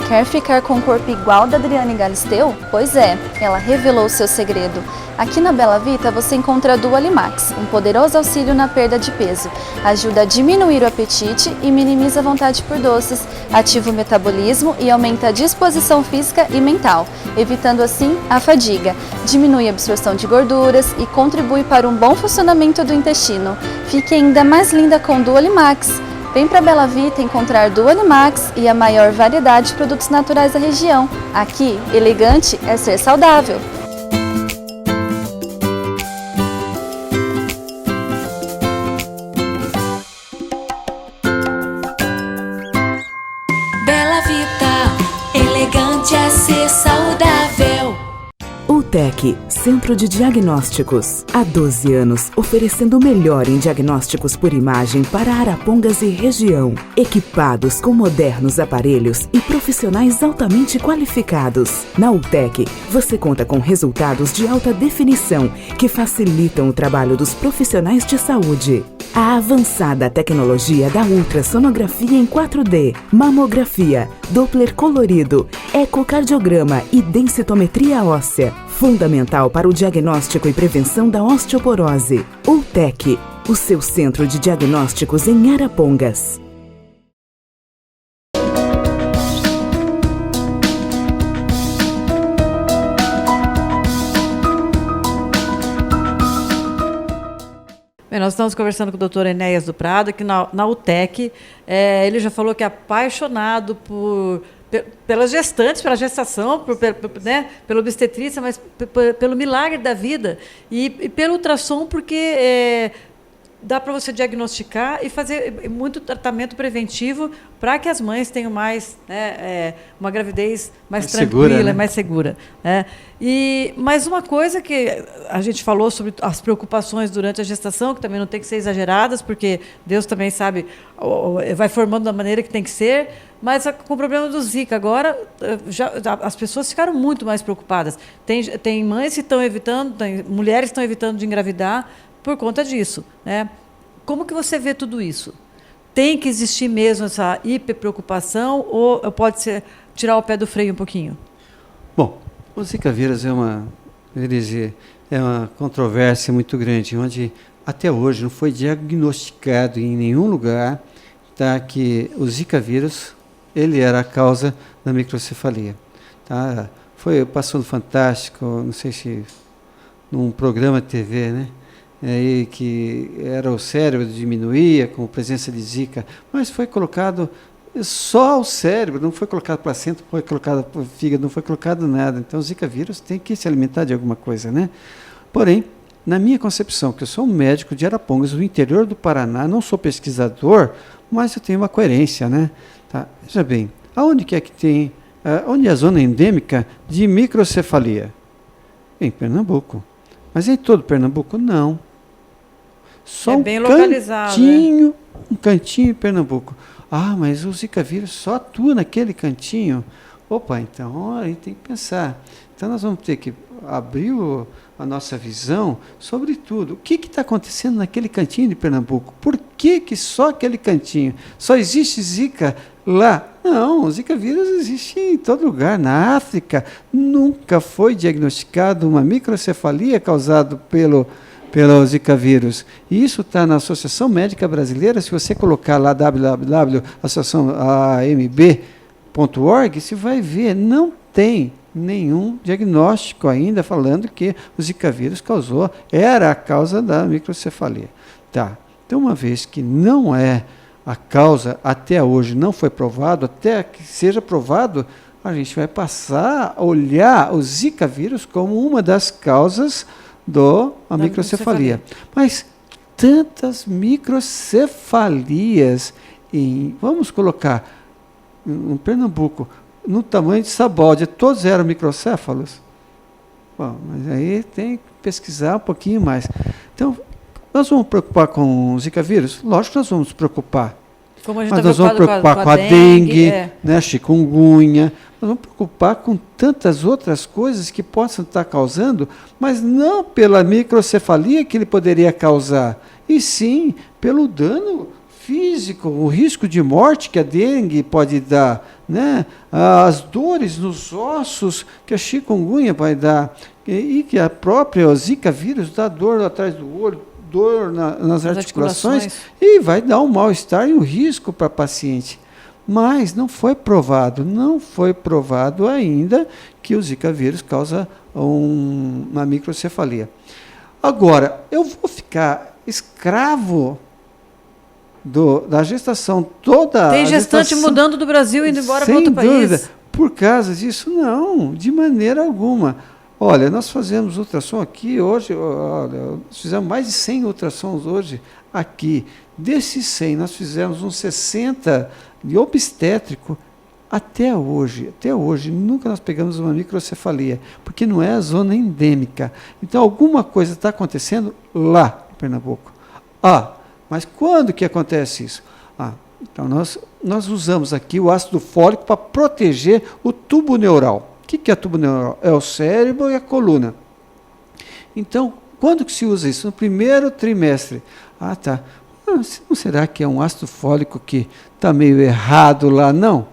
Quer ficar com o corpo igual da Adriane Galisteu? Pois é, ela revelou seu segredo. Aqui na Bela Vita você encontra a Dualimax, um poderoso auxílio na perda de peso. Ajuda a diminuir o apetite e minimiza a vontade por doces, ativa o metabolismo e aumenta a disposição física e mental, evitando assim a fadiga. Diminui a absorção de gorduras e contribui para um bom funcionamento do intestino. Fique ainda mais linda com Dualimax. Vem para Bela Vita encontrar Dualimax e a maior variedade de produtos naturais da região. Aqui, elegante é ser saudável. Bela Vita, elegante é ser saudável. UTEC, Centro de Diagnósticos. Há 12 anos, oferecendo o melhor em diagnósticos por imagem para Arapongas e região. Equipados com modernos aparelhos e profissionais altamente qualificados. Na UTEC, você conta com resultados de alta definição que facilitam o trabalho dos profissionais de saúde. A avançada tecnologia da ultrassonografia em 4D, mamografia, Doppler colorido, ecocardiograma e densitometria óssea. Fundamental para o diagnóstico e prevenção da osteoporose. UTEC, o seu centro de diagnósticos em Arapongas. Bem, nós estamos conversando com o doutor Enéas do Prado, que na UTEC, ele já falou que é apaixonado pelas gestantes, pela gestação, né, pela obstetrícia, mas pelo milagre da vida e pelo ultrassom, porque dá para você diagnosticar e fazer muito tratamento preventivo para que as mães tenham mais, uma gravidez mais tranquila, segura, né? Mais segura. Né? Mas uma coisa que a gente falou sobre as preocupações durante a gestação, que também não tem que ser exageradas, porque Deus também sabe, vai formando da maneira que tem que ser, mas com o problema do Zika, agora as pessoas ficaram muito mais preocupadas. Tem mães que estão evitando, mulheres que estão evitando de engravidar por conta disso. Né? Como que você vê tudo isso? Tem que existir mesmo essa hiperpreocupação ou pode ser tirar o pé do freio um pouquinho? Bom, o Zika vírus é uma Belize, é uma controvérsia muito grande, onde até hoje não foi diagnosticado em nenhum lugar, tá, que o Zika vírus ele era a causa da microcefalia. Tá? Passou no Fantástico, não sei se num programa de TV, né? Aí que era o cérebro diminuía com a presença de Zika, mas foi colocado só o cérebro, não foi colocado placenta, não foi colocado fígado, não foi colocado nada. Então o Zika vírus tem que se alimentar de alguma coisa, né? Porém, na minha concepção, que eu sou um médico de Arapongas, do interior do Paraná, não sou pesquisador, mas eu tenho uma coerência, né? Tá? Veja bem, aonde que é que tem, onde é a zona endêmica de microcefalia? Em Pernambuco. Mas em todo Pernambuco, não. Só bem localizado, cantinho, um cantinho em Pernambuco. Ah, mas o Zika vírus só atua naquele cantinho. Opa, então aí tem que pensar. Então nós vamos ter que abrir a nossa visão sobre tudo. O que está acontecendo naquele cantinho de Pernambuco? Por que só aquele cantinho? Só existe Zika lá? Não, o Zika vírus existe em todo lugar. Na África nunca foi diagnosticado uma microcefalia causada pelo Zika vírus. E isso está na Associação Médica Brasileira. Se você colocar lá www.associaçãoamb.org, você vai ver, não tem nenhum diagnóstico ainda falando que o Zika vírus era a causa da microcefalia. Tá. Então, uma vez que não é a causa, até hoje não foi provado, até que seja provado, a gente vai passar a olhar o Zika vírus como uma das causas da microcefalia. Mas tantas microcefalias, vamos colocar em Pernambuco, no tamanho de Sabódia, todos eram microcéfalos? Bom, mas aí tem que pesquisar um pouquinho mais. Então, nós vamos preocupar com o Zika vírus? Lógico que nós vamos nos preocupar. Como a gente Mas nós vamos preocupar com a dengue, né, chikungunya, nós vamos preocupar com tantas outras coisas que possam estar causando, mas não pela microcefalia que ele poderia causar, e sim pelo dano físico, o risco de morte que a dengue pode dar, né? As dores nos ossos que a chikungunya vai dar, e que a própria Zika vírus dá dor atrás do olho, dor nas articulações, e vai dar um mal-estar e um risco para o paciente. Mas não foi provado ainda que o Zika vírus causa uma microcefalia. Agora, eu vou ficar escravo da gestação toda. Tem gestante mudando do Brasil e indo embora para outro país. Por causa disso, não, de maneira alguma. Olha, nós fazemos ultrassom aqui hoje, olha, nós fizemos mais de 100 ultrassons hoje aqui. Desses 100, nós fizemos uns 60 de obstétrico até hoje. Até hoje, nunca nós pegamos uma microcefalia, porque não é a zona endêmica. Então, alguma coisa está acontecendo lá em Pernambuco. Mas quando que acontece isso? Então nós usamos aqui o ácido fólico para proteger o tubo neural. O que é tubo neural? É o cérebro e a coluna. Então, quando que se usa isso? No primeiro trimestre. Tá. Não será que é um ácido fólico que está meio errado lá? Não.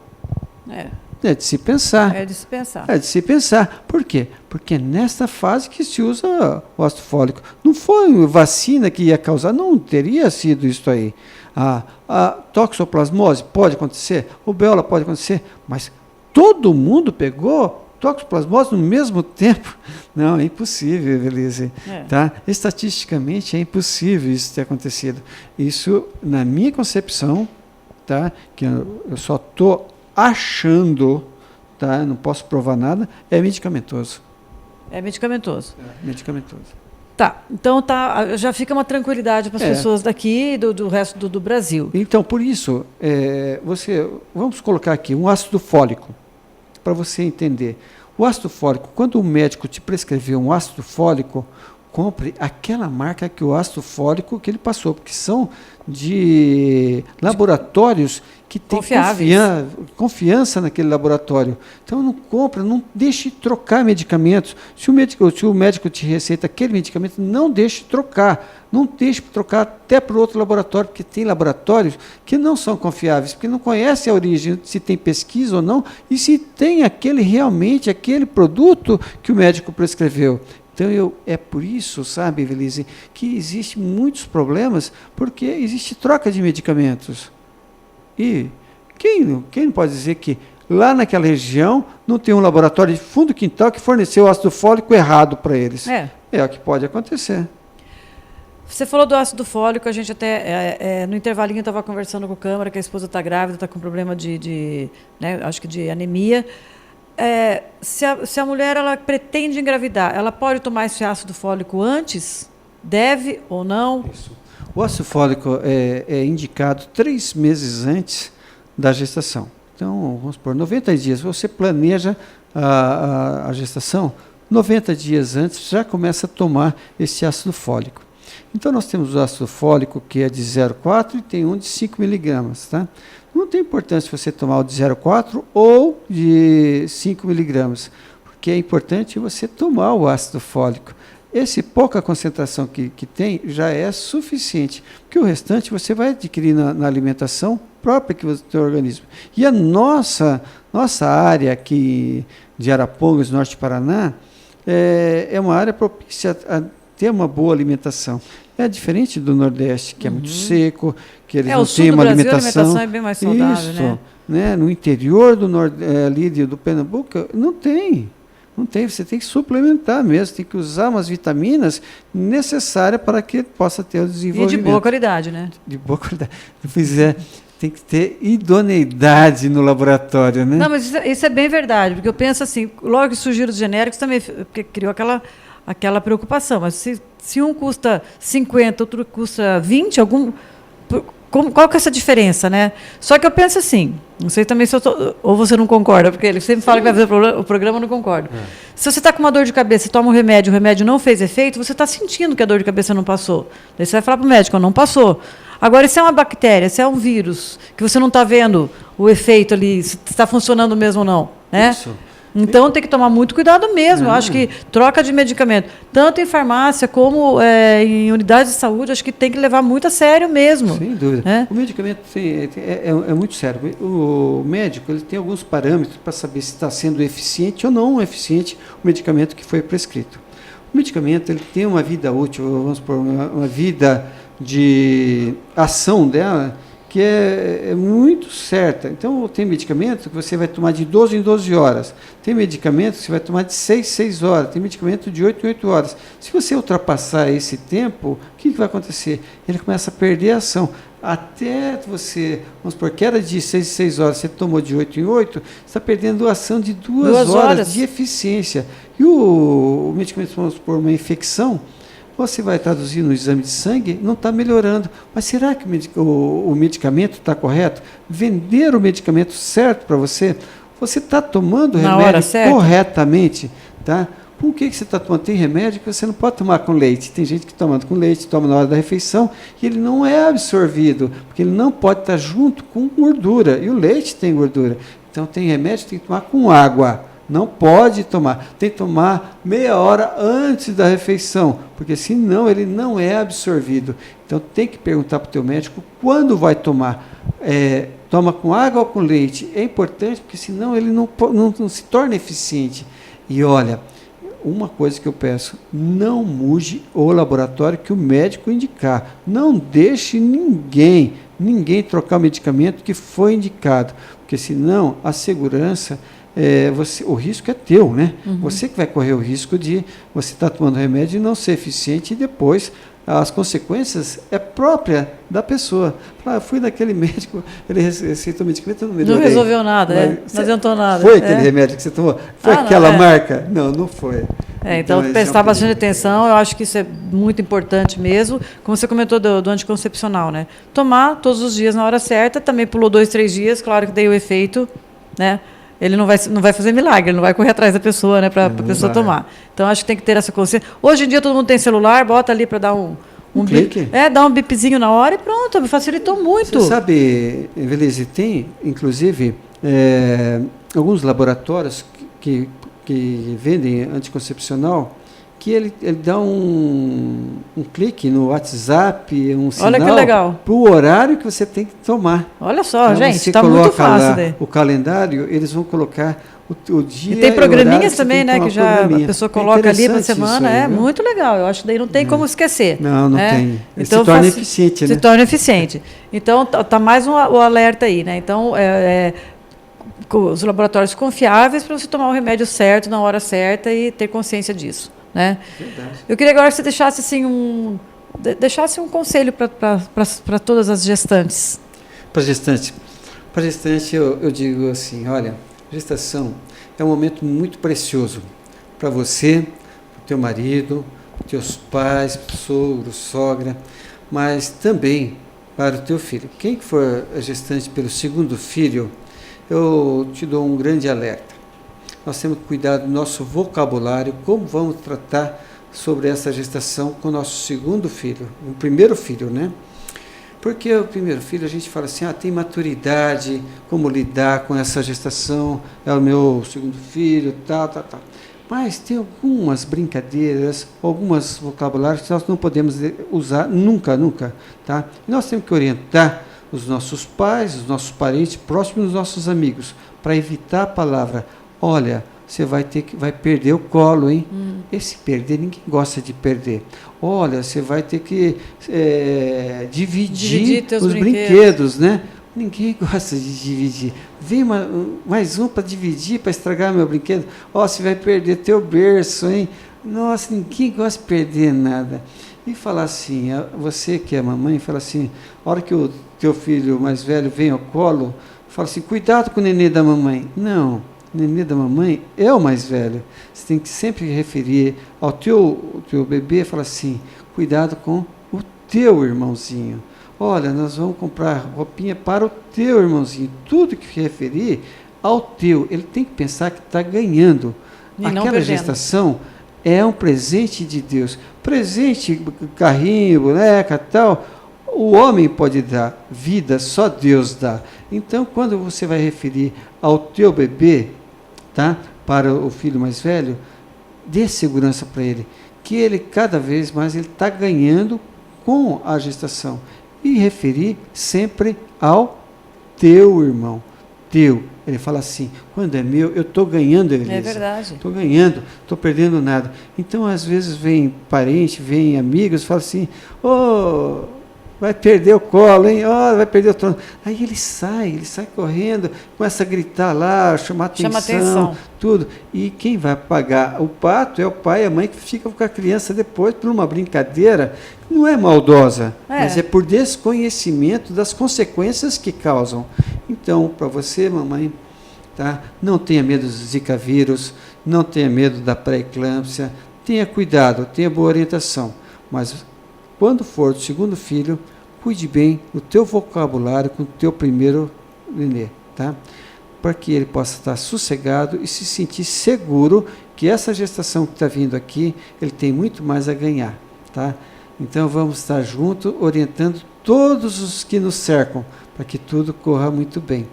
É de se pensar. É de se pensar. É de se pensar. Por quê? Porque é nesta fase que se usa o ácido fólico. Não foi vacina que ia causar, não teria sido isso aí. A toxoplasmose pode acontecer, rubéola pode acontecer, mas todo mundo pegou toxoplasmose no mesmo tempo? Não, é impossível, Belize. Tá? Estatisticamente é impossível isso ter acontecido. Isso, na minha concepção, tá? Que eu só estou achando, tá? Não posso provar nada, é medicamentoso. É medicamentoso. É medicamentoso. Tá, então já fica uma tranquilidade para as pessoas daqui e do resto do Brasil. Então, por isso, vamos colocar aqui um ácido fólico, para você entender. O ácido fólico, quando o médico te prescreveu um ácido fólico, compre aquela marca que o ácido fólico que ele passou, porque são de laboratórios que têm confiança naquele laboratório. Então não compra, não deixe trocar medicamentos. Se o médico te receita aquele medicamento, não deixe trocar. Não deixe trocar até para outro laboratório, porque tem laboratórios que não são confiáveis, porque não conhecem a origem, se tem pesquisa ou não, e se tem realmente aquele produto que o médico prescreveu. Então, é por isso, sabe, Evelise, que existem muitos problemas, porque existe troca de medicamentos. E quem não pode dizer que lá naquela região não tem um laboratório de fundo do quintal que forneceu ácido fólico errado para eles? É o que pode acontecer. Você falou do ácido fólico, a gente até, no intervalinho, estava conversando com o Câmara, que a esposa está grávida, está com problema né, acho que de anemia. Se a mulher ela pretende engravidar, ela pode tomar esse ácido fólico antes? Deve ou não? Isso. O ácido fólico é indicado 3 meses antes da gestação. Então, vamos supor, 90 dias, você planeja a gestação, 90 dias antes já começa a tomar esse ácido fólico. Então, nós temos o ácido fólico que é de 0,4 e tem um de 5 miligramas. Tá? Não tem importância você tomar o de 0,4 ou de 5 miligramas, porque é importante você tomar o ácido fólico. Esse pouca concentração que tem já é suficiente, porque o restante você vai adquirir na alimentação própria que você tem no organismo. E a nossa área aqui de Arapongas, Norte Paraná, é uma área propícia a ter uma boa alimentação. É diferente do Nordeste, que é muito seco, que eles não têm uma alimentação. A alimentação é bem mais saudável, né? No interior ali do Pernambuco, não tem. Não tem, você tem que suplementar mesmo, tem que usar umas vitaminas necessárias para que possa ter o desenvolvimento. E de boa qualidade, né? De boa qualidade. Pois é, tem que ter idoneidade no laboratório, né? Não, mas isso é bem verdade, porque eu penso assim, logo que surgiram os genéricos também, porque criou aquela preocupação, mas se um custa 50, outro custa 20, qual que é essa diferença, né? Só que eu penso assim, não sei também se eu tô, ou você não concorda, porque ele sempre fala que vai fazer o programa, eu não concordo. Se você está com uma dor de cabeça, você toma um remédio, o remédio não fez efeito, você está sentindo que a dor de cabeça não passou. Daí você vai falar para o médico, não passou. Agora, se é uma bactéria, se é um vírus, que você não está vendo o efeito ali, se está funcionando mesmo ou não, né? Isso. Então, tem que tomar muito cuidado mesmo. Eu acho que troca de medicamento, tanto em farmácia como em unidades de saúde, acho que tem que levar muito a sério mesmo. Sem dúvida. O medicamento é muito sério. O médico ele tem alguns parâmetros para saber se está sendo eficiente ou não eficiente o medicamento que foi prescrito. O medicamento ele tem uma vida útil, vamos supor, uma vida de ação dela, que é muito certa. Então, tem medicamento que você vai tomar de 12 em 12 horas. Tem medicamento que você vai tomar de 6 em 6 horas. Tem medicamento de 8 em 8 horas. Se você ultrapassar esse tempo, o que vai acontecer? Ele começa a perder a ação. Até você, vamos supor, que era de 6 em 6 horas, você tomou de 8 em 8, você está perdendo a ação de 2 horas de eficiência. E o medicamento, vamos supor, uma infecção, você vai traduzir no exame de sangue, não está melhorando. Mas será que o medicamento está correto? Vender o medicamento certo para você? Você está tomando o remédio corretamente? Tá? Por que você está tomando? Tem remédio que você não pode tomar com leite. Tem gente que toma com leite, toma na hora da refeição, e ele não é absorvido, porque ele não pode estar junto com gordura. E o leite tem gordura. Então, tem remédio que tem que tomar com água. Não pode tomar. Tem que tomar meia hora antes da refeição, porque senão ele não é absorvido. Então tem que perguntar para o teu médico quando vai tomar. Toma com água ou com leite? É importante, porque senão ele não se torna eficiente. E olha, uma coisa que eu peço, não mude o laboratório que o médico indicar. Não deixe ninguém trocar o medicamento que foi indicado, porque senão a segurança... o risco é teu, né? Você que vai correr o risco de você estar tomando remédio e não ser eficiente, e depois as consequências é própria da pessoa. Fui naquele médico, ele receitou medicamento, não melhorei. Não resolveu nada, não adiantou nada. Foi aquele remédio que você tomou? Foi aquela marca? Não foi. Então prestar bastante atenção, eu acho que isso é muito importante mesmo. Como você comentou do anticoncepcional, né? Tomar todos os dias na hora certa, também pulou 2, 3 dias, claro que deu o efeito, né? Ele não vai fazer milagre, ele não vai correr atrás da pessoa, né, para a pessoa tomar. Então, acho que tem que ter essa consciência. Hoje em dia, todo mundo tem celular, bota ali para dar um clique. Dá um bipzinho na hora e pronto, facilitou muito. Você sabe, Evelise, tem, inclusive, alguns laboratórios que vendem anticoncepcional que ele dá um clique no WhatsApp, um sinal Olha que legal. para o horário que você tem que tomar. Olha só, Então, gente, você está muito coloca fácil. lá Daí. o calendário, eles vão colocar o dia E tem o programinhas horário, você também, tem né? tomar Que já programinha. a pessoa É coloca ali para interessante semana. isso aí, É viu? muito legal. Eu acho que daí não tem como esquecer. Não né? tem. Ele Então, se torna eficiente, se né? torna eficiente. Então, tá mais o alerta aí, né? Então, com os laboratórios confiáveis para você tomar o remédio certo, na hora certa e ter consciência disso, né? Verdade. Eu queria agora que você deixasse assim deixasse um conselho para todas as gestantes. Para gestante. Para gestante, eu digo assim, olha, gestação é um momento muito precioso para você, para o teu marido, para os teus pais, sogro, sogra, mas também para o teu filho. Quem for a gestante pelo segundo filho, eu te dou um grande alerta. Nós temos que cuidar do nosso vocabulário, como vamos tratar sobre essa gestação com o nosso segundo filho, o primeiro filho, né? Porque o primeiro filho a gente fala assim, tem maturidade, como lidar com essa gestação, é o meu segundo filho, tal. Mas tem algumas brincadeiras, alguns vocabulários que nós não podemos usar nunca, tá? Nós temos que orientar os nossos pais, os nossos parentes, próximos dos nossos amigos, para evitar a palavra, olha, você vai perder o colo, hein? Esse perder, ninguém gosta de perder. Olha, você vai ter que dividir os brinquedos, né? Ninguém gosta de dividir. Vem mais um para dividir, para estragar meu brinquedo. Você vai perder teu berço, hein? Nossa, ninguém gosta de perder nada. E falar assim, você que é mamãe, fala assim, a hora que o teu filho mais velho vem ao colo, fala assim, cuidado com o nenê da mamãe. Não, o nenê da mamãe é o mais velho. Você tem que sempre referir ao teu bebê, fala assim, cuidado com o teu irmãozinho. Olha, nós vamos comprar roupinha para o teu irmãozinho. Tudo que referir ao teu, ele tem que pensar que está ganhando. Aquela gestação é um presente de Deus. Presente, carrinho, boneca, tal, o homem pode dar, vida só Deus dá. Então, quando você vai referir ao teu bebê, tá, para o filho mais velho, dê segurança para ele, que ele cada vez mais ele está ganhando com a gestação. E referir sempre ao teu irmão. Teu. Ele fala assim, quando é meu, eu estou ganhando, Elisa. É verdade. Estou ganhando, estou perdendo nada. Então, às vezes, vem parente, vem amigos, fala assim, vai perder o colo, hein? Vai perder o trono. Aí ele sai correndo, começa a gritar lá, chamar atenção, tudo. E quem vai pagar o pato é o pai e a mãe que fica com a criança depois por uma brincadeira. Não é maldosa, mas é por desconhecimento das consequências que causam. Então, para você, mamãe, tá? Não tenha medo do Zika vírus, não tenha medo da pré-eclâmpsia, tenha cuidado, tenha boa orientação. Mas, quando for do segundo filho, cuide bem do teu vocabulário com o teu primeiro nenê, tá? Para que ele possa estar sossegado e se sentir seguro que essa gestação que está vindo aqui, ele tem muito mais a ganhar, tá? Então, vamos estar juntos, orientando todos os que nos cercam, para que tudo corra muito bem.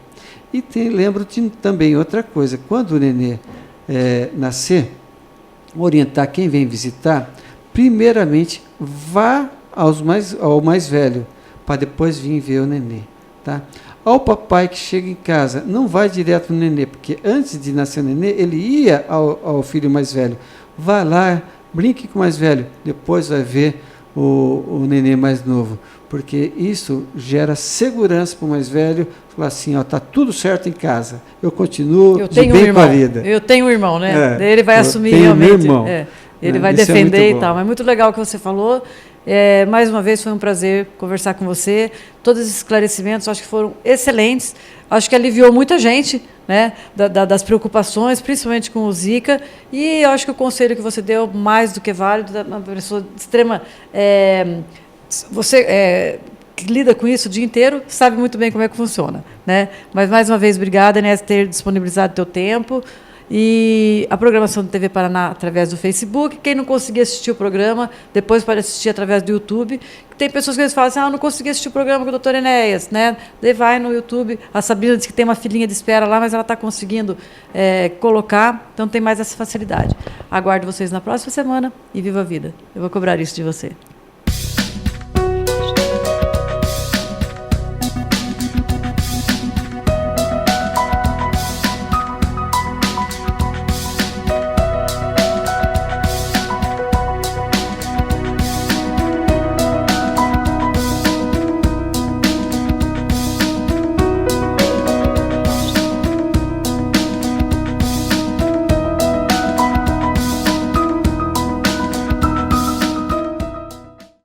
E lembro-te também outra coisa, quando o nenê nascer, orientar quem vem visitar, primeiramente, vá ao mais velho, para depois vir ver o nenê. Tá? Ao papai que chega em casa, não vai direto no nenê, porque antes de nascer o nenê, ele ia ao filho mais velho. Vá lá, brinque com o mais velho, depois vai ver o nenê mais novo, porque isso gera segurança para o mais velho, falar assim, está tudo certo em casa, eu continuo de bem com a vida. Eu tenho um irmão, né? Ele vai assumir realmente, ele vai defender e tal, mas muito legal o que você falou. Mais uma vez foi um prazer conversar com você, todos esses esclarecimentos acho que foram excelentes, acho que aliviou muita gente, né, das preocupações, principalmente com o Zika, e eu acho que o conselho que você deu, mais do que válido, uma pessoa de extrema... você que lida com isso o dia inteiro, sabe muito bem como é que funciona. Né? Mas, mais uma vez, obrigada, Inés, por ter disponibilizado o teu tempo. E a programação do TV Paraná através do Facebook. Quem não conseguir assistir o programa, depois pode assistir através do YouTube. Tem pessoas que eles falam assim, não consegui assistir o programa com o Dr. Enéas, né? Daí vai no YouTube, a Sabrina diz que tem uma filinha de espera lá, mas ela está conseguindo colocar, então tem mais essa facilidade. Aguardo vocês na próxima semana e viva a vida. Eu vou cobrar isso de você.